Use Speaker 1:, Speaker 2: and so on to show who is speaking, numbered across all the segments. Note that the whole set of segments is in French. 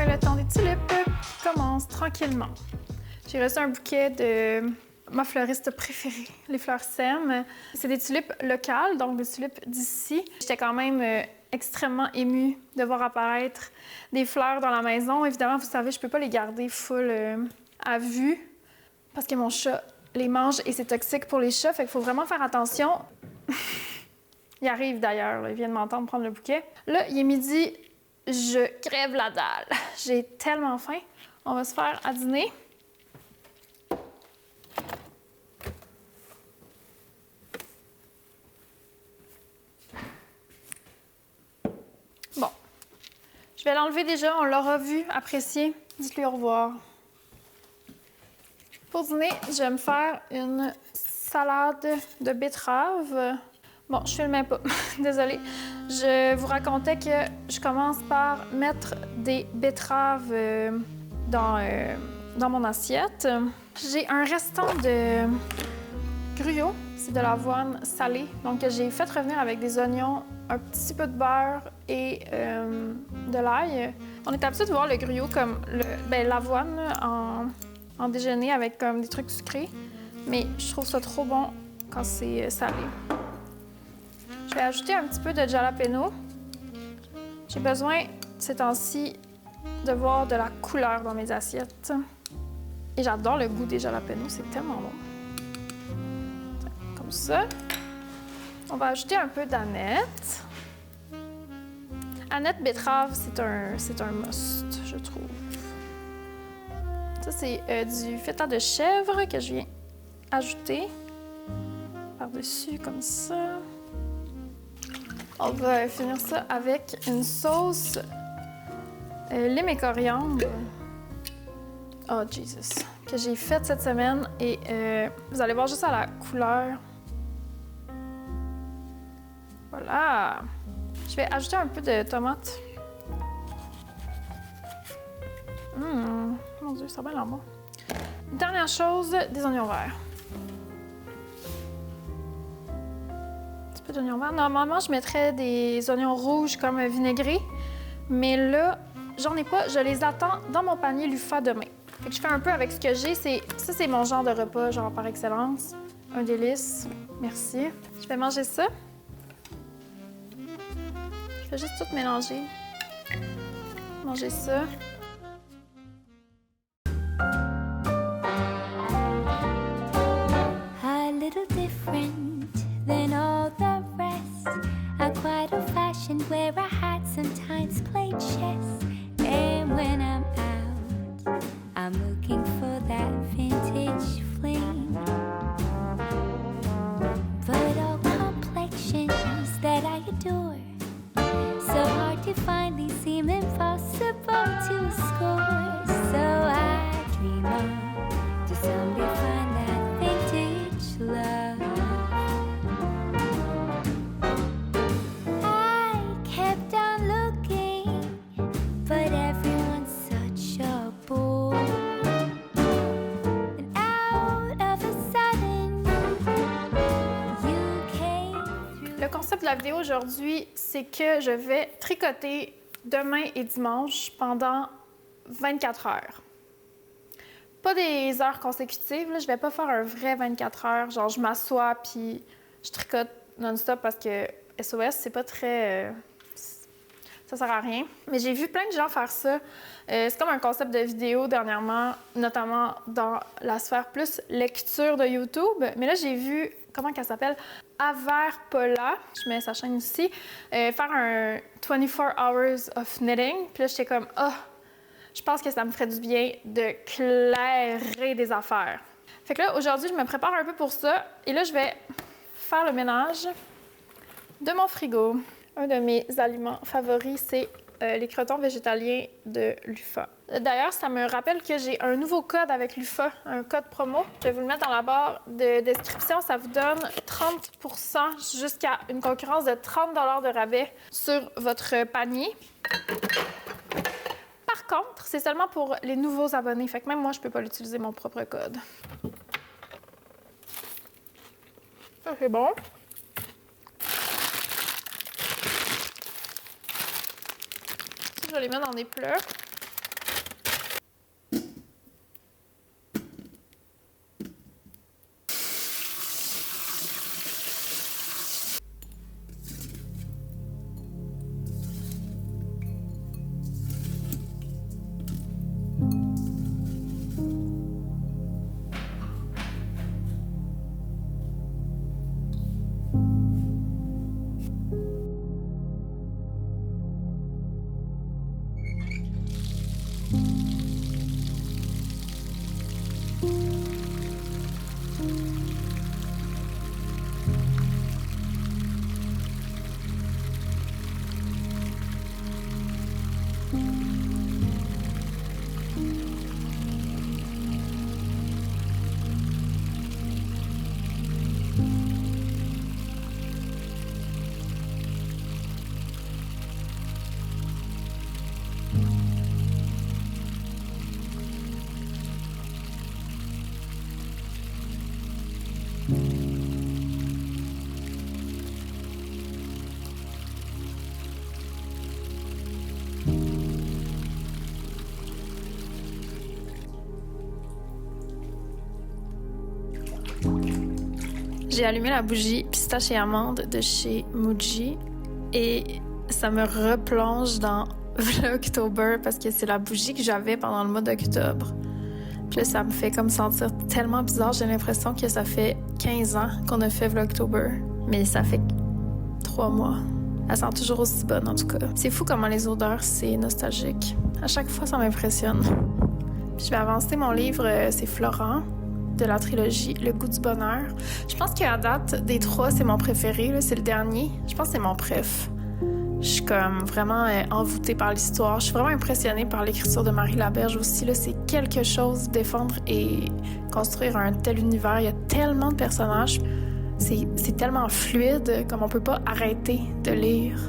Speaker 1: le temps des tulipes commence tranquillement. J'ai reçu un bouquet de ma fleuriste préférée, les fleurs SEM. C'est des tulipes locales, donc des tulipes d'ici. J'étais quand même extrêmement émue de voir apparaître des fleurs dans la maison. Évidemment, vous savez, je peux pas les garder full à vue parce que mon chat les mange et c'est toxique pour les chats, fait qu'il faut vraiment faire attention. Il arrive d'ailleurs, il vient de m'entendre prendre le bouquet. Là, il est midi, je crève la dalle. J'ai tellement faim. On va se faire à dîner. Bon. Je vais l'enlever déjà, on l'aura vu, apprécié. Dites-lui au revoir. Pour dîner, je vais me faire une salade de betterave. Bon, je filmais pas, désolée. Je vous racontais que je commence par mettre des betteraves dans mon assiette. J'ai un restant de gruyot, c'est de l'avoine salée. Donc, j'ai fait revenir avec des oignons, un petit peu de beurre et de l'ail. On est habitué de voir le gruyot comme l'avoine en déjeuner avec comme des trucs sucrés, mais je trouve ça trop bon quand c'est salé. Je vais ajouter un petit peu de jalapeno. J'ai besoin, ces temps-ci, de voir de la couleur dans mes assiettes. Et j'adore le goût des jalapenos, c'est tellement bon. Comme ça. On va ajouter un peu d'aneth. Aneth betterave, c'est un must, je trouve. Ça, c'est du feta de chèvre que je viens ajouter par-dessus, comme ça. On va finir ça avec une sauce lime et coriandre. Oh, Jesus! Que j'ai faite cette semaine et vous allez voir juste à la couleur. Voilà! Je vais ajouter un peu de tomates. Mon Dieu, ça va l'air bon. Dernière chose, des oignons verts. D'oignons verts. Normalement, je mettrais des oignons rouges comme vinaigrés, mais là, j'en ai pas. Je les attends dans mon panier LUFA demain. Fait que je fais un peu avec ce que j'ai. Ça, c'est mon genre de repas, genre par excellence. Un délice. Merci. Je vais manger ça. Je vais juste tout mélanger. Manger ça.
Speaker 2: A little different than all the rest. I'm quite old-fashioned where I had sometimes played chess. And when I'm out, I'm looking for that vintage fling. But all complexions that I adore, so hard to find, these seem impossible to score. So I dream on to someday find that vintage love.
Speaker 1: Le concept de la vidéo aujourd'hui, c'est que je vais tricoter demain et dimanche pendant 24 heures. Pas des heures consécutives, là. Je vais pas faire un vrai 24 heures, genre je m'assois puis je tricote non-stop parce que SOS, c'est pas très... ça sert à rien. Mais j'ai vu plein de gens faire ça. C'est comme un concept de vidéo dernièrement, notamment dans la sphère plus lecture de YouTube. Mais là, j'ai vu, comment qu'elle s'appelle? Averpola, je mets sa chaîne ici, faire un 24 hours of knitting. Puis là, j'étais comme, je pense que ça me ferait du bien de clairer des affaires. Fait que là, aujourd'hui, je me prépare un peu pour ça. Et là, je vais faire le ménage de mon frigo. Un de mes aliments favoris, c'est les crotons végétaliens de l'UFA. D'ailleurs, ça me rappelle que j'ai un nouveau code avec l'UFA, un code promo. Je vais vous le mettre dans la barre de description. Ça vous donne 30 % jusqu'à une concurrence de 30 $ de rabais sur votre panier. Par contre, c'est seulement pour les nouveaux abonnés. Fait que même moi, je ne peux pas l'utiliser, mon propre code. Ça, c'est bon. Je vais les mettre dans des plats. J'ai allumé la bougie pistache et amande de chez Muji et ça me replonge dans Vlogtober parce que c'est la bougie que j'avais pendant le mois d'octobre. Puis là, ça me fait comme sentir tellement bizarre. J'ai l'impression que ça fait 15 ans qu'on a fait Vlogtober, mais ça fait 3 mois. Elle sent toujours aussi bonne, en tout cas. C'est fou comment les odeurs, c'est nostalgique. À chaque fois, ça m'impressionne. Puis je vais avancer mon livre, c'est Florent, de la trilogie Le goût du bonheur. Je pense qu'à date, des 3, c'est mon préféré. Là, c'est le dernier. Je pense que c'est mon préf. Je suis comme vraiment envoûtée par l'histoire. Je suis vraiment impressionnée par l'écriture de Marie Laberge aussi. Là, c'est quelque chose, défendre et construire un tel univers. Il y a tellement de personnages. C'est tellement fluide comme on peut pas arrêter de lire.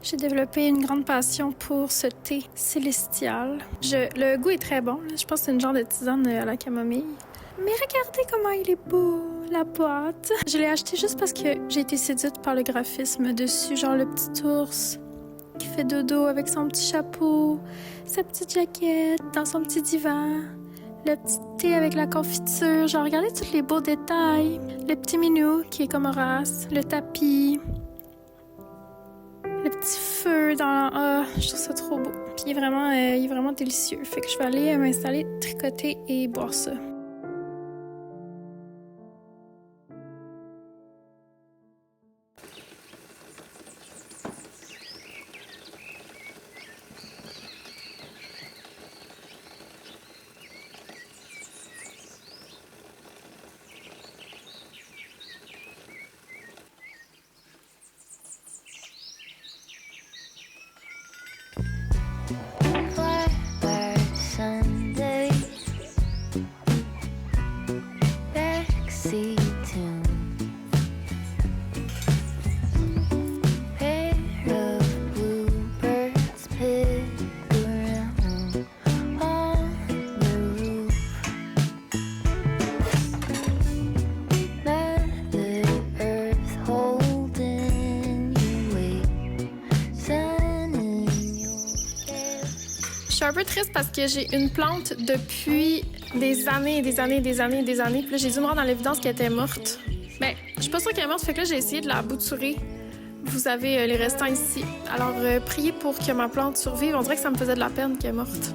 Speaker 1: J'ai développé une grande passion pour ce thé célestial. Le goût est très bon. Là. Je pense que c'est une genre de tisane à la camomille. Mais regardez comment il est beau, la boîte. Je l'ai acheté juste parce que j'ai été séduite par le graphisme dessus. Genre le petit ours qui fait dodo avec son petit chapeau, sa petite jaquette, dans son petit divan. Le petit thé avec la confiture. Genre, regardez tous les beaux détails. Le petit minou qui est comme Horace. Le tapis. Le petit feu dans... Ah, je trouve ça trop beau. Puis il est vraiment délicieux. Fait que je vais aller m'installer, tricoter et boire ça. Je suis un peu triste parce que j'ai une plante depuis des années. Puis là, j'ai dû me rendre dans l'évidence qu'elle était morte. Ben, je suis pas sûre qu'elle est morte, fait que là, j'ai essayé de la bouturer. Vous avez les restants ici. Alors, priez pour que ma plante survive. On dirait que ça me faisait de la peine qu'elle est morte.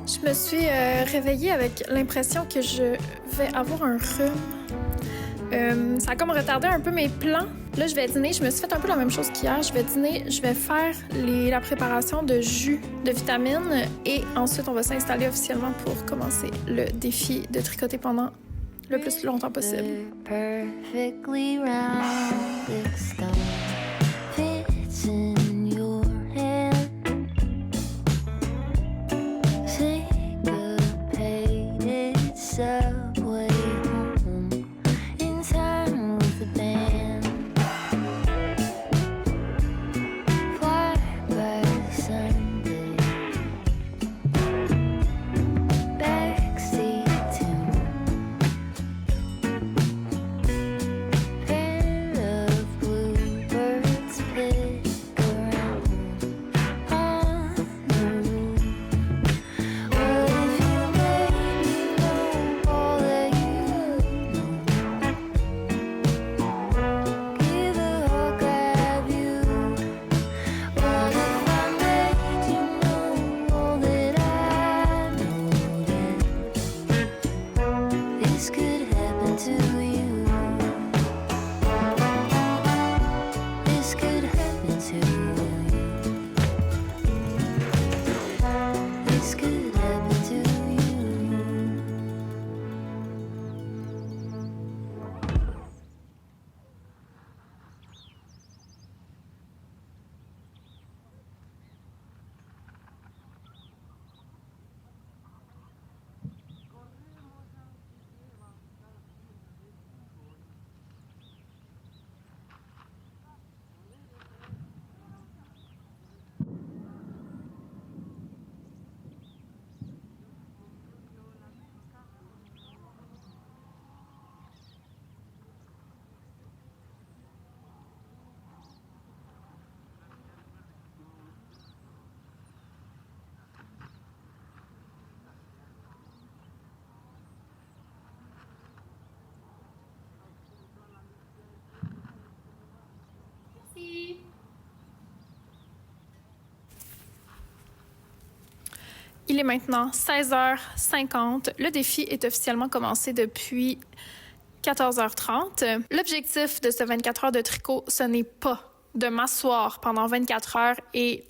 Speaker 1: Je me suis réveillée avec l'impression que je vais avoir un rhume. Ça a comme retardé un peu mes plans. Là, je vais dîner. Je me suis fait un peu la même chose qu'hier. Je vais dîner. Je vais faire la préparation de jus de vitamines et ensuite, on va s'installer officiellement pour commencer le défi de tricoter pendant le plus longtemps possible.
Speaker 2: subway home in time with the band. Fly by Sunday, backseat tune, pair of bluebirds pick around on the roof. What if you made me know all that you know? Give a hug, grab you. What if I made you know all that I know? Then this could happen to you. This could happen to you. This could happen to you.
Speaker 1: Il est maintenant 16h50. Le défi est officiellement commencé depuis 14h30. L'objectif de ce 24 heures de tricot, ce n'est pas de m'asseoir pendant 24 heures et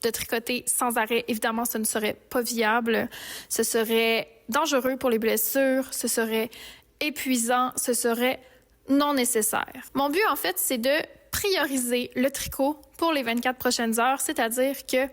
Speaker 1: de tricoter sans arrêt. Évidemment, ce ne serait pas viable. Ce serait dangereux pour les blessures. Ce serait épuisant. Ce serait non nécessaire. Mon but, en fait, c'est de prioriser le tricot pour les 24 prochaines heures, c'est-à-dire que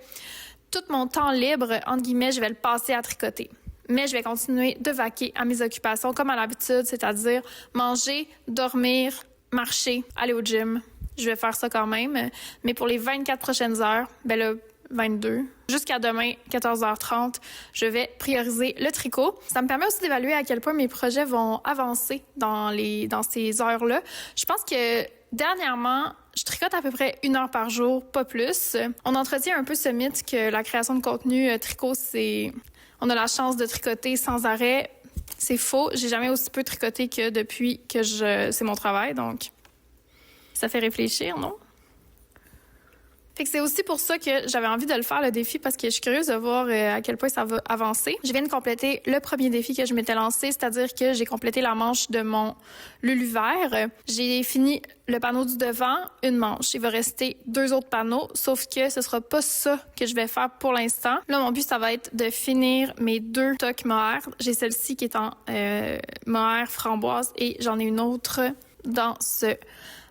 Speaker 1: tout mon temps libre, entre guillemets, je vais le passer à tricoter. Mais je vais continuer de vaquer à mes occupations comme à l'habitude, c'est-à-dire manger, dormir, marcher, aller au gym. Je vais faire ça quand même. Mais pour les 24 prochaines heures, ben là, 22, jusqu'à demain, 14h30, je vais prioriser le tricot. Ça me permet aussi d'évaluer à quel point mes projets vont avancer dans ces heures-là. Je pense que dernièrement, je tricote à peu près 1 heure par jour, pas plus. On entretient un peu ce mythe que la création de contenu tricot, c'est... On a la chance de tricoter sans arrêt. C'est faux. J'ai jamais aussi peu tricoté que depuis que c'est mon travail, donc ça fait réfléchir, non? Fait que c'est aussi pour ça que j'avais envie de le faire, le défi, parce que je suis curieuse de voir à quel point ça va avancer. Je viens de compléter le premier défi que je m'étais lancé, c'est-à-dire que j'ai complété la manche de mon Luluvert. J'ai fini le panneau du devant, une manche. Il va rester 2 autres panneaux, sauf que ce sera pas ça que je vais faire pour l'instant. Là, mon but, ça va être de finir mes 2 toques mohair. J'ai celle-ci qui est en mohair framboise et j'en ai une autre dans ce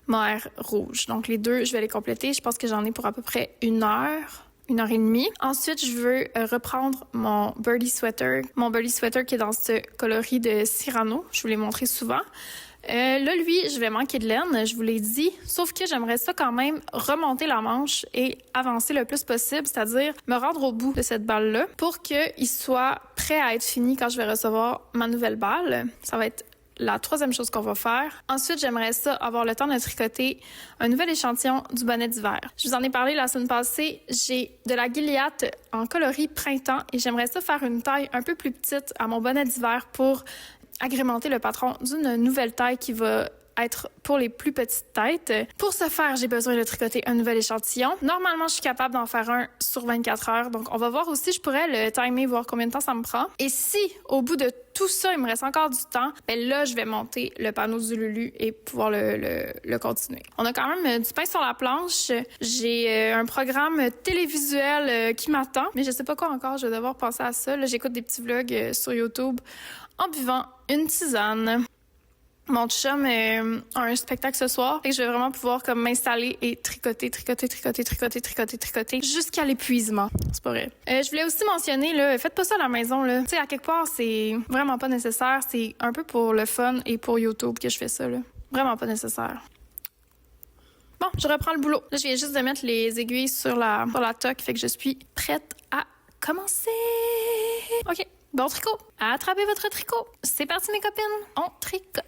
Speaker 1: mohair rouge. Donc, les 2, je vais les compléter. Je pense que j'en ai pour à peu près 1 heure. 1 heure et demie. Ensuite, je veux reprendre mon birdie sweater. Mon birdie sweater qui est dans ce coloris de Cyrano. Je vous l'ai montré souvent. Là, lui, je vais manquer de laine, je vous l'ai dit. Sauf que j'aimerais ça quand même remonter la manche et avancer le plus possible, c'est-à-dire me rendre au bout de cette balle-là pour qu'il soit prêt à être fini quand je vais recevoir ma nouvelle balle. Ça va être la 3e chose qu'on va faire. Ensuite, j'aimerais ça avoir le temps de tricoter un nouvel échantillon du bonnet d'hiver. Je vous en ai parlé la semaine passée. J'ai de la Gilliatt en coloris printemps et j'aimerais ça faire une taille un peu plus petite à mon bonnet d'hiver pour agrémenter le patron d'une nouvelle taille qui va être pour les plus petites têtes. Pour ce faire, j'ai besoin de tricoter un nouvel échantillon. Normalement, je suis capable d'en faire un sur 24 heures. Donc, on va voir aussi, je pourrais le timer, voir combien de temps ça me prend. Et si, au bout de tout ça, il me reste encore du temps, ben là, je vais monter le panneau du Lulu et pouvoir le continuer. On a quand même du pain sur la planche. J'ai un programme télévisuel qui m'attend, mais je sais pas quoi encore. Je vais devoir penser à ça. Là, j'écoute des petits vlogs sur YouTube en buvant une tisane. Mon chum a un spectacle ce soir. Fait que je vais vraiment pouvoir comme m'installer et tricoter jusqu'à l'épuisement. C'est pas vrai. Je voulais aussi mentionner, là, faites pas ça à la maison, là. Tu sais, à quelque part, c'est vraiment pas nécessaire. C'est un peu pour le fun et pour YouTube que je fais ça, là. Vraiment pas nécessaire. Bon, je reprends le boulot. Là, je viens juste de mettre les aiguilles sur la toque, fait que je suis prête à commencer. OK, bon tricot. Attrapez votre tricot. C'est parti, mes copines. On tricote.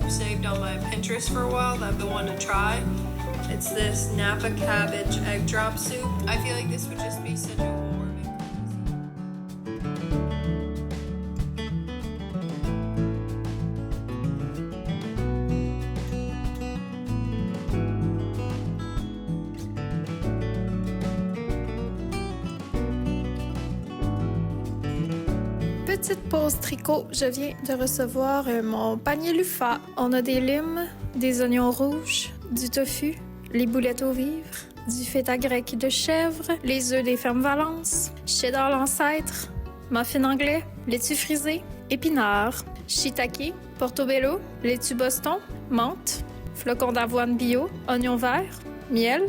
Speaker 3: Saved on my Pinterest for a while that I've been wanting to try. It's this Napa cabbage egg drop soup. I feel like this would just be such a warm and
Speaker 1: Petite pause tricot, je viens de recevoir mon panier Lufa. On a des limes, des oignons rouges, du tofu, les boulettes aux vivres, du feta grec de chèvre, les œufs des fermes Valence, cheddar l'ancêtre, muffin anglais, laitue frisée, épinards, shiitake, portobello, laitue Boston, menthe, flocons d'avoine bio, oignons verts, miel,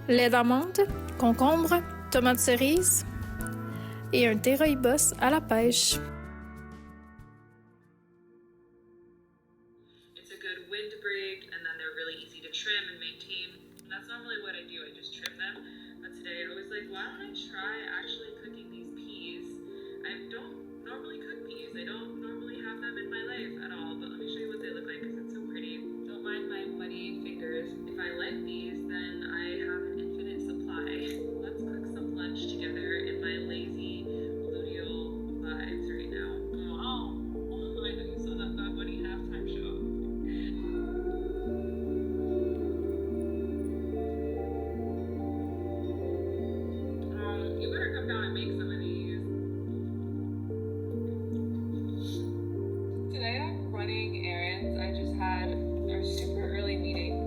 Speaker 1: lait d'amande, concombre, tomates cerises et un thé rooibos à la pêche.
Speaker 4: Windbreak, and then they're really easy to trim and maintain. And that's normally what I do, I just trim them. But today I was like, why don't I try actually cooking these peas? I don't normally cook peas, I don't normally have them in my life at all, but let me show you what they look like because it's so pretty. Don't mind my muddy fingers. If I like these, then I have an infinite supply. Let's cook some lunch together in my lazy, luteal vibes right now. Wow, I know you saw that Bad Bunny halftime show. You better come down and make some of these. Today I'm running errands. I just had a super early meeting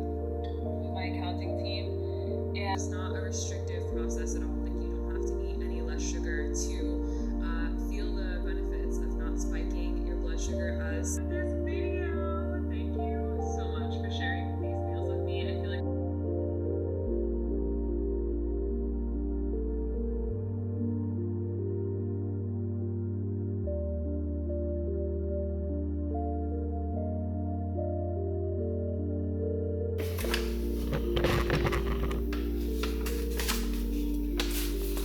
Speaker 4: with my accounting team, and it's not a restrictive process at all. Like, you don't have to eat any less sugar to feel the benefits of not spiking your blood sugar as this video. Thank you so much for sharing these meals with me. I feel like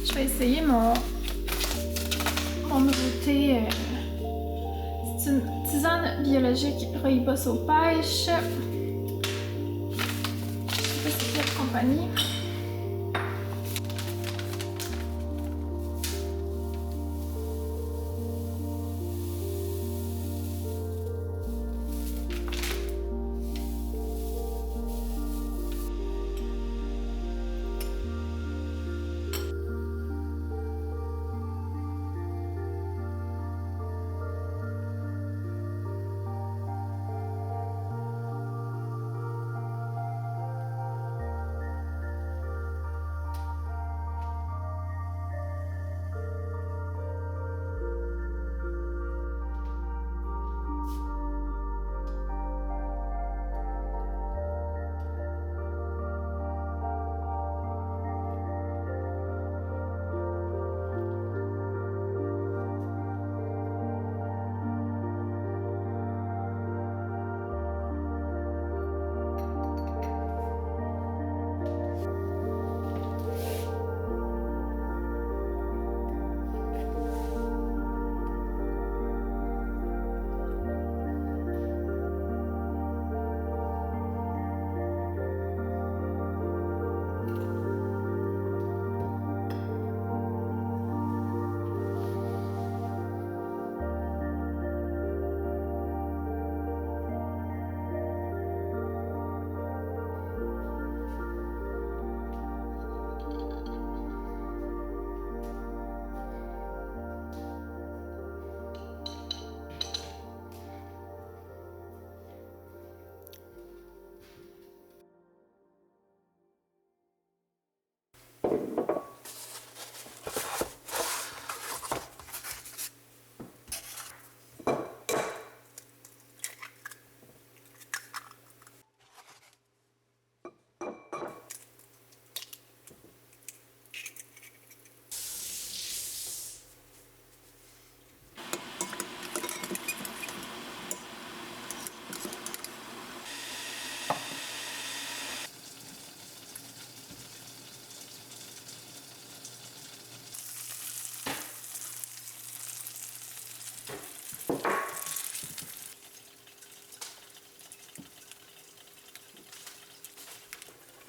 Speaker 1: Je vais essayer mon nouveauté. C'est une tisane biologique rooibos aux pêches. Je sais pas c'est quelle compagnie.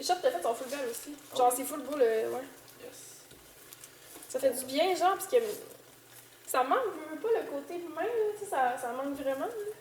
Speaker 1: Les shots que t'as fait sont full belles aussi. Genre, c'est full beau le. Ouais.
Speaker 5: Yes.
Speaker 1: Ça fait du bien, genre, parce que ça manque pas le côté humain, là, tu sais, ça manque vraiment. Là.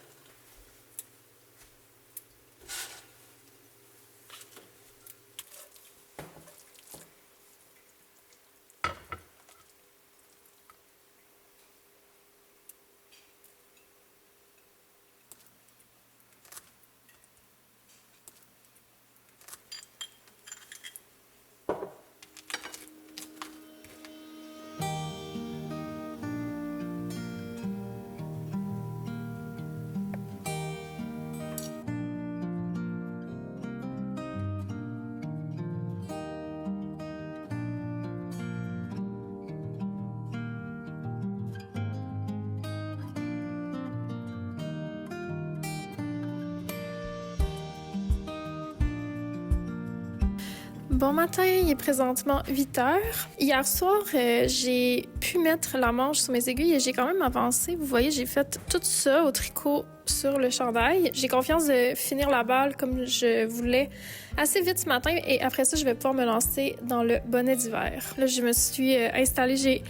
Speaker 1: Bon matin, il est présentement 8h. Hier soir, j'ai pu mettre la manche sur mes aiguilles et j'ai quand même avancé. Vous voyez, j'ai fait tout ça au tricot sur le chandail. J'ai confiance de finir la balle comme je voulais assez vite ce matin et après ça, je vais pouvoir me lancer dans le bonnet d'hiver. Là, je me suis installée, j'ai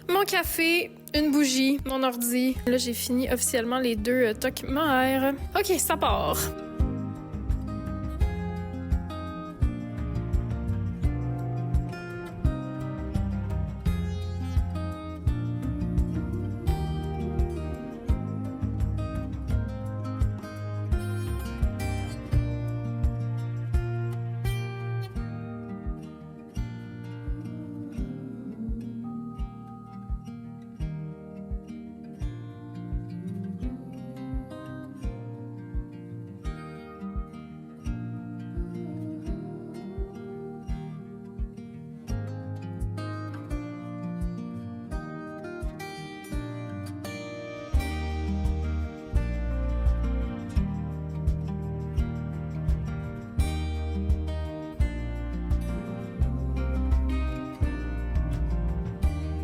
Speaker 1: mon café, une bougie, mon ordi. Là, j'ai fini officiellement les 2 toques mohair. OK, ça part!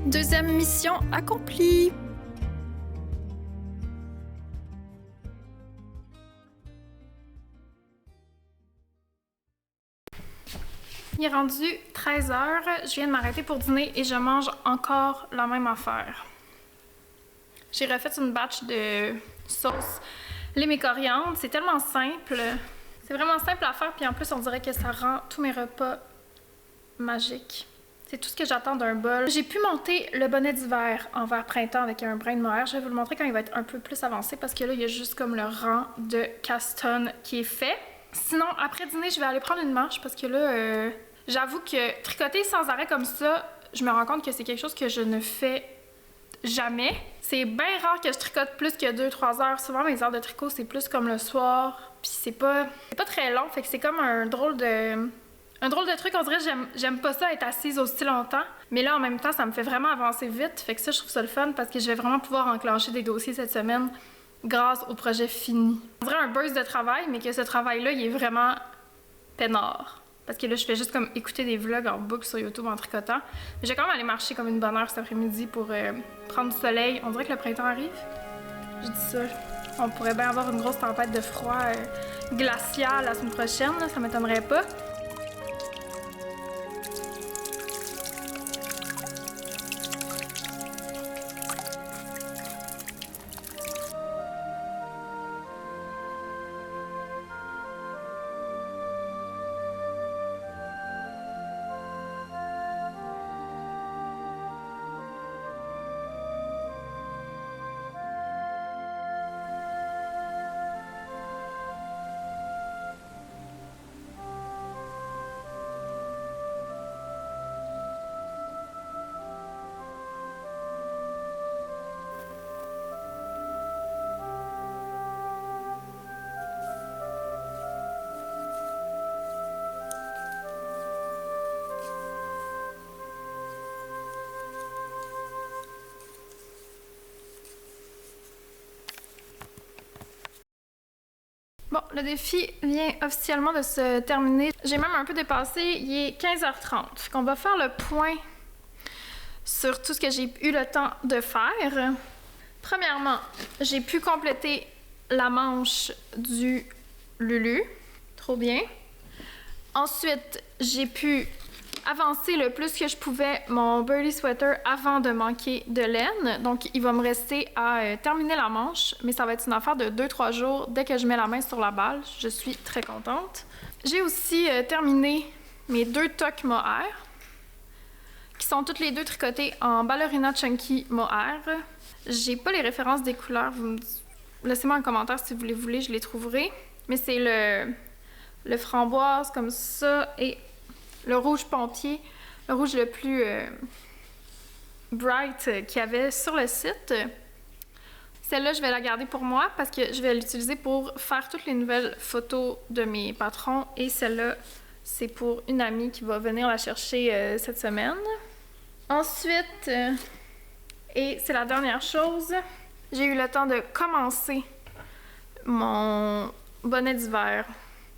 Speaker 1: Deuxième mission accomplie. Il est rendu 13h, je viens de m'arrêter pour dîner et je mange encore la même affaire. J'ai refait une batch de sauce lime et coriandre, c'est tellement simple. C'est vraiment simple à faire puis en plus on dirait que ça rend tous mes repas magiques. C'est tout ce que j'attends d'un bol. J'ai pu monter le bonnet d'hiver en vert printemps avec un brin de mohair. Je vais vous le montrer quand il va être un peu plus avancé parce que là, il y a juste comme le rang de caston qui est fait. Sinon, après dîner, je vais aller prendre une manche parce que là, j'avoue que tricoter sans arrêt comme ça, je me rends compte que c'est quelque chose que je ne fais jamais. C'est bien rare que je tricote plus que 2-3 heures. Souvent, mes heures de tricot, c'est plus comme le soir. Puis c'est pas très long, fait que c'est comme un drôle de truc, on dirait que j'aime pas ça être assise aussi longtemps. Mais là, en même temps, ça me fait vraiment avancer vite. Fait que ça, je trouve ça le fun parce que je vais vraiment pouvoir enclencher des dossiers cette semaine grâce au projet fini. On dirait un burst de travail, mais que ce travail-là, il est vraiment peinard. Parce que là, je fais juste comme écouter des vlogs en boucle sur YouTube en tricotant. Mais je vais quand même aller marcher comme une bonne heure cet après-midi pour prendre du soleil. On dirait que le printemps arrive. Je dis ça. On pourrait bien avoir une grosse tempête de froid glacial la semaine prochaine, là, ça m'étonnerait pas. Bon, le défi vient officiellement de se terminer. J'ai même un peu dépassé, il est 15h30. Fait qu'on va faire le point sur tout ce que j'ai eu le temps de faire. Premièrement, j'ai pu compléter la manche du Lulu. Trop bien. Ensuite, j'ai pu avancer le plus que je pouvais mon birdie sweater avant de manquer de laine. Donc, il va me rester à terminer la manche, mais ça va être une affaire de 2-3 jours dès que je mets la main sur la balle. Je suis très contente. J'ai aussi terminé mes 2 toques mohair, qui sont toutes les 2 tricotées en ballerina chunky mohair. J'ai pas les références des couleurs. Laissez-moi un commentaire si vous les voulez, je les trouverai. Mais c'est le framboise comme ça et le rouge pompier, le rouge le plus bright qu'il y avait sur le site. Celle-là, je vais la garder pour moi parce que je vais l'utiliser pour faire toutes les nouvelles photos de mes patrons. Et celle-là, c'est pour une amie qui va venir la chercher cette semaine. Ensuite, et c'est la dernière chose, j'ai eu le temps de commencer mon bonnet d'hiver.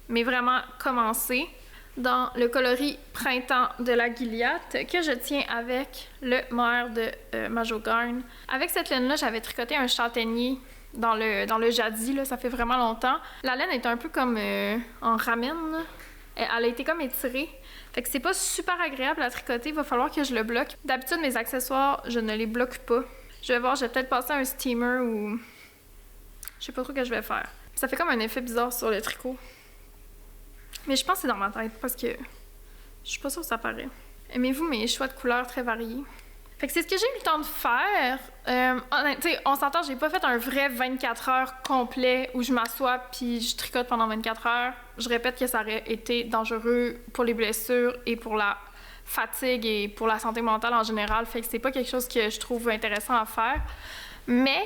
Speaker 1: Mais vraiment commencer dans le coloris Printemps de la Gilliatt que je tiens avec le mohair de Majogarn. Avec cette laine-là, j'avais tricoté un châtaignier dans le jadis, là, ça fait vraiment longtemps. La laine est un peu comme en ramen, elle a été comme étirée. Fait que c'est pas super agréable à tricoter, il va falloir que je le bloque. D'habitude, mes accessoires, je ne les bloque pas. Je vais voir, je vais peut-être passer un steamer ou... Je sais pas trop ce que je vais faire. Ça fait comme un effet bizarre sur le tricot. Mais je pense que c'est dans ma tête parce que je suis pas sûre que ça paraît. Aimez-vous mes choix de couleurs très variés? Fait que c'est ce que j'ai eu le temps de faire. On s'entend, j'ai pas fait un vrai 24 heures complet où je m'assois puis je tricote pendant 24 heures. Je répète que ça aurait été dangereux pour les blessures et pour la fatigue et pour la santé mentale en général. Fait que c'est pas quelque chose que je trouve intéressant à faire. Mais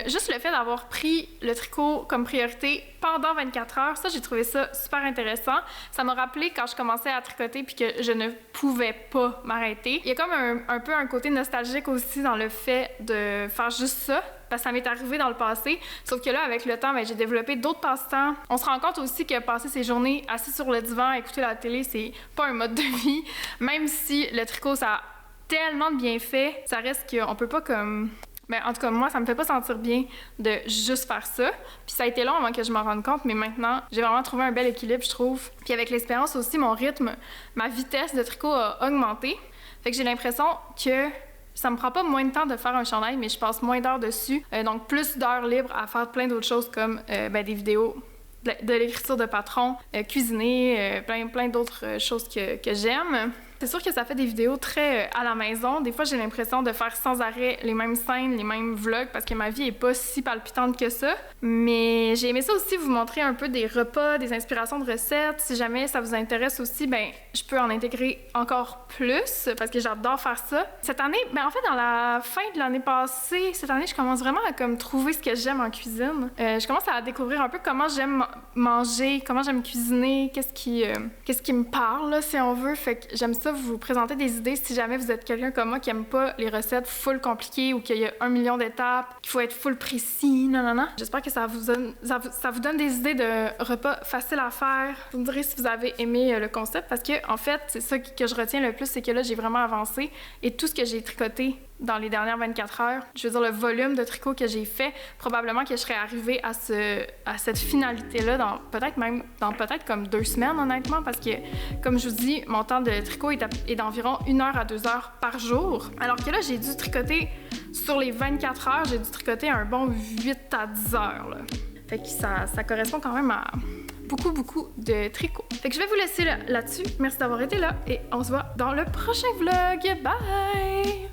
Speaker 1: juste le fait d'avoir pris le tricot comme priorité pendant 24 heures, ça, j'ai trouvé ça super intéressant. Ça m'a rappelé quand je commençais à tricoter puis que je ne pouvais pas m'arrêter. Il y a comme un peu un côté nostalgique aussi dans le fait de faire juste ça, parce que ça m'est arrivé dans le passé. Sauf que là, avec le temps, j'ai développé d'autres passe-temps. On se rend compte aussi que passer ses journées assis sur le divan, écouter la télé, c'est pas un mode de vie. Même si le tricot, ça a tellement de bienfaits, ça reste qu'on peut pas comme... Ben, en tout cas, moi, ça me fait pas sentir bien de juste faire ça. Puis ça a été long avant que je m'en rende compte, mais maintenant, j'ai vraiment trouvé un bel équilibre, je trouve. Puis avec l'expérience aussi, mon rythme, ma vitesse de tricot a augmenté. Fait que j'ai l'impression que ça me prend pas moins de temps de faire un chandail, mais je passe moins d'heures dessus. Donc plus d'heures libres à faire plein d'autres choses comme des vidéos, de l'écriture de patron, cuisiner, plein d'autres choses que j'aime. C'est sûr que ça fait des vidéos très à la maison. Des fois, j'ai l'impression de faire sans arrêt les mêmes scènes, les mêmes vlogs, parce que ma vie est pas si palpitante que ça. Mais j'ai aimé ça aussi, vous montrer un peu des repas, des inspirations de recettes. Si jamais ça vous intéresse aussi, je peux en intégrer encore plus, parce que j'adore faire ça. Cette année, en fait, dans la fin de l'année passée, cette année, je commence vraiment à comme trouver ce que j'aime en cuisine. Je commence à découvrir un peu comment j'aime manger, comment j'aime cuisiner, qu'est-ce qui me parle, là, si on veut. Fait que j'aime ça vous présenter des idées si jamais vous êtes quelqu'un comme moi qui aime pas les recettes full compliquées ou qu'il y a 1 million d'étapes, qu'il faut être full précis, non. J'espère que ça vous donne des idées de repas faciles à faire. Vous me direz si vous avez aimé le concept parce que, en fait, c'est ça que je retiens le plus, c'est que là, j'ai vraiment avancé et tout ce que j'ai tricoté dans les dernières 24 heures, je veux dire le volume de tricot que j'ai fait, probablement que je serais arrivée à cette finalité-là dans peut-être comme 2 semaines, honnêtement, parce que, comme je vous dis, mon temps de tricot est d'environ 1 heure à 2 heures par jour. Alors que là, j'ai dû tricoter, sur les 24 heures, j'ai dû tricoter un bon 8 à 10 heures, là. Fait que ça correspond quand même à beaucoup de tricot. Fait que je vais vous laisser là-dessus. Merci d'avoir été là et on se voit dans le prochain vlog. Bye!